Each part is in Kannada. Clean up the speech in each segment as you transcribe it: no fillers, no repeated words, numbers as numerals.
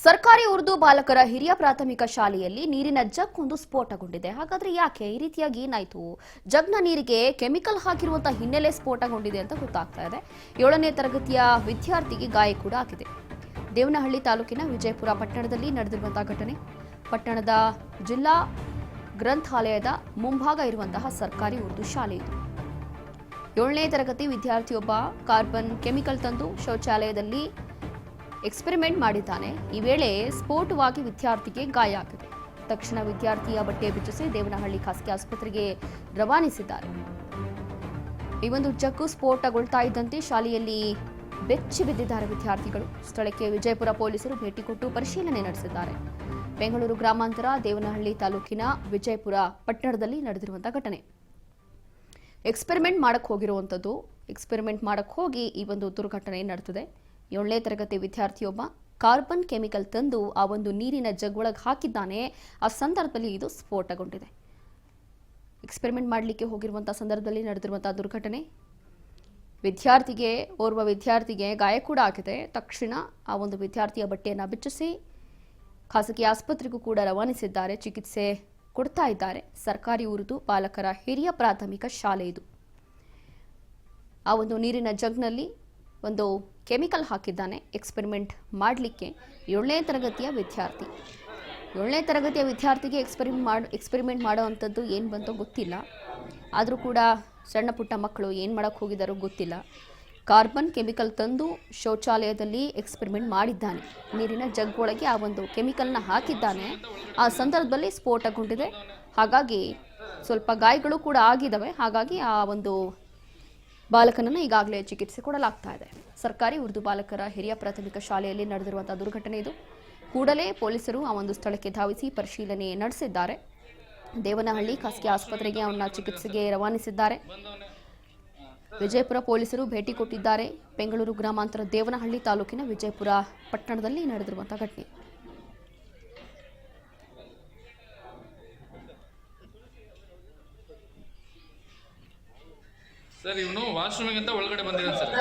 ಸರ್ಕಾರಿ ಉರ್ದು ಬಾಲಕರ ಹಿರಿಯ ಪ್ರಾಥಮಿಕ ಶಾಲೆಯಲ್ಲಿ ನೀರಿನ ಜಗ್ ಒಂದು ಸ್ಫೋಟಗೊಂಡಿದೆ. ಹಾಗಾದ್ರೆ ಯಾಕೆ ಈ ರೀತಿಯಾಗಿ ಏನಾಯ್ತು? ಜಗ್ನ ನೀರಿಗೆ ಕೆಮಿಕಲ್ ಹಾಕಿರುವಂತಹ ಹಿನ್ನೆಲೆ ಸ್ಫೋಟಗೊಂಡಿದೆ ಅಂತ ಗೊತ್ತಾಗ್ತಾ ಇದೆ. 7ನೇ ತರಗತಿಯ ವಿದ್ಯಾರ್ಥಿಗೆ ಗಾಯ ಕೂಡ ಆಗಿದೆ. ದೇವನಹಳ್ಳಿ ತಾಲೂಕಿನ ವಿಜಯಪುರ ಪಟ್ಟಣದಲ್ಲಿ ನಡೆದಿರುವಂತಹ ಘಟನೆ. ಪಟ್ಟಣದ ಜಿಲ್ಲಾ ಗ್ರಂಥಾಲಯದ ಮುಂಭಾಗ ಇರುವಂತಹ ಸರ್ಕಾರಿ ಉರ್ದು ಶಾಲೆ ಇದು. 7ನೇ ತರಗತಿ ವಿದ್ಯಾರ್ಥಿಯೊಬ್ಬ ಕಾರ್ಬನ್ ಕೆಮಿಕಲ್ ತಂದು ಶೌಚಾಲಯದಲ್ಲಿ ಎಕ್ಸ್ಪೆರಿಮೆಂಟ್ ಮಾಡಿದ್ದಾನೆ. ಈ ವೇಳೆ ಸ್ಫೋಟವಾಗಿ ವಿದ್ಯಾರ್ಥಿಗೆ ಗಾಯ ಆಗಿದೆ. ತಕ್ಷಣ ವಿದ್ಯಾರ್ಥಿಯ ಬಟ್ಟೆ ಬಿಚ್ಚಿಸಿ ದೇವನಹಳ್ಳಿ ಖಾಸಗಿ ಆಸ್ಪತ್ರೆಗೆ ರವಾನಿಸಿದ್ದಾರೆ. ಈ ಒಂದು ಜಗ್ಗು ಸ್ಫೋಟಗೊಳ್ತಾ ಇದ್ದಂತೆ ಶಾಲೆಯಲ್ಲಿ ಬೆಚ್ಚಿ ಬಿದ್ದಿದ್ದಾರೆ ವಿದ್ಯಾರ್ಥಿಗಳು. ಸ್ಥಳಕ್ಕೆ ವಿಜಯಪುರ ಪೊಲೀಸರು ಭೇಟಿ ಕೊಟ್ಟು ಪರಿಶೀಲನೆ ನಡೆಸಿದ್ದಾರೆ. ಬೆಂಗಳೂರು ಗ್ರಾಮಾಂತರ ದೇವನಹಳ್ಳಿ ತಾಲೂಕಿನ ವಿಜಯಪುರ ಪಟ್ಟಣದಲ್ಲಿ ನಡೆದಿರುವಂತಹ ಘಟನೆ. ಎಕ್ಸ್ಪೆರಿಮೆಂಟ್ ಮಾಡಕ್ಕೆ ಹೋಗಿ ಈ ಒಂದು ದುರ್ಘಟನೆ ನಡೆದಿದೆ. 7ನೇ ತರಗತಿ ವಿದ್ಯಾರ್ಥಿಯೊಬ್ಬ ಕಾರ್ಬನ್ ಕೆಮಿಕಲ್ ತಂದು ಆ ಒಂದು ನೀರಿನ ಜಗ್ ಒಳಗೆ ಹಾಕಿದ್ದಾನೆ. ಆ ಸಂದರ್ಭದಲ್ಲಿ ಇದು ಸ್ಫೋಟಗೊಂಡಿದೆ. ಎಕ್ಸ್ಪೆರಿಮೆಂಟ್ ಮಾಡಲಿಕ್ಕೆ ಹೋಗಿರುವಂತಹ ಸಂದರ್ಭದಲ್ಲಿ ನಡೆದಿರುವಂತಹ ದುರ್ಘಟನೆ. ಓರ್ವ ವಿದ್ಯಾರ್ಥಿಗೆ ಗಾಯ ಕೂಡ ಆಗಿದೆ. ತಕ್ಷಣ ಆ ಒಂದು ವಿದ್ಯಾರ್ಥಿಯ ಬಟ್ಟೆಯನ್ನು ಬಿಚ್ಚಿಸಿ ಖಾಸಗಿ ಆಸ್ಪತ್ರೆಗೂ ಕೂಡ ರವಾನಿಸಿದ್ದಾರೆ. ಚಿಕಿತ್ಸೆ ಕೊಡ್ತಾ ಇದ್ದಾರೆ. ಸರ್ಕಾರಿ ಉರ್ದು ಬಾಲಕರ ಹಿರಿಯ ಪ್ರಾಥಮಿಕ ಶಾಲೆ ಇದು. ಆ ಒಂದು ನೀರಿನ ಜಗ್ನಲ್ಲಿ ಒಂದು ಕೆಮಿಕಲ್ ಹಾಕಿದ್ದಾನೆ ಎಕ್ಸ್ಪೆರಿಮೆಂಟ್ ಮಾಡಲಿಕ್ಕೆ. 7ನೇ ತರಗತಿಯ ವಿದ್ಯಾರ್ಥಿಗೆ ಎಕ್ಸ್ಪೆರಿಮೆಂಟ್ ಮಾಡೋವಂಥದ್ದು ಏನು ಬಂತೋ ಗೊತ್ತಿಲ್ಲ. ಆದರೂ ಕೂಡ ಸಣ್ಣ ಪುಟ್ಟ ಮಕ್ಕಳು ಏನು ಮಾಡೋಕ್ಕೆ ಹೋಗಿದ್ದಾರೋ ಗೊತ್ತಿಲ್ಲ. ಕಾರ್ಬನ್ ಕೆಮಿಕಲ್ ತಂದು ಶೌಚಾಲಯದಲ್ಲಿ ಎಕ್ಸ್ಪೆರಿಮೆಂಟ್ ಮಾಡಿದ್ದಾನೆ. ನೀರಿನ ಜಗ್ ಒಳಗೆ ಆ ಒಂದು ಕೆಮಿಕಲ್ನ ಹಾಕಿದ್ದಾನೆ. ಆ ಸಂದರ್ಭದಲ್ಲಿ ಸ್ಫೋಟಗೊಂಡಿದೆ. ಹಾಗಾಗಿ ಸ್ವಲ್ಪ ಗಾಯಗಳು ಕೂಡ ಆಗಿದ್ದಾವೆ. ಹಾಗಾಗಿ ಆ ಒಂದು ಬಾಲಕನನ್ನು ಈಗಾಗಲೇ ಚಿಕಿತ್ಸೆ ಕೊಡಲಾಗ್ತಾ ಇದೆ. ಸರ್ಕಾರಿ ಉರ್ದು ಬಾಲಕರ ಹಿರಿಯ ಪ್ರಾಥಮಿಕ ಶಾಲೆಯಲ್ಲಿ ನಡೆದಿರುವಂತಹ ದುರ್ಘಟನೆ ಇದು. ಕೂಡಲೇ ಪೊಲೀಸರು ಆ ಒಂದು ಸ್ಥಳಕ್ಕೆ ಧಾವಿಸಿ ಪರಿಶೀಲನೆ ನಡೆಸಿದ್ದಾರೆ. ದೇವನಹಳ್ಳಿ ಖಾಸಗಿ ಆಸ್ಪತ್ರೆಗೆ ಅವನ್ನ ಚಿಕಿತ್ಸೆಗೆ ರವಾನಿಸಿದ್ದಾರೆ. ವಿಜಯಪುರ ಪೊಲೀಸರು ಭೇಟಿ ಕೊಟ್ಟಿದ್ದಾರೆ. ಬೆಂಗಳೂರು ಗ್ರಾಮಾಂತರ ದೇವನಹಳ್ಳಿ ತಾಲೂಕಿನ ವಿಜಯಪುರ ಪಟ್ಟಣದಲ್ಲಿ ನಡೆದಿರುವಂತಹ ಘಟನೆ. ಸರ್ ಇವನು ವಾಶ್ರೂಮಿಗೆ ಅಂತ ಒಳಗಡೆ ಬಂದಿದ್ದಾನೆ ಸರ್.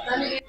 Dale.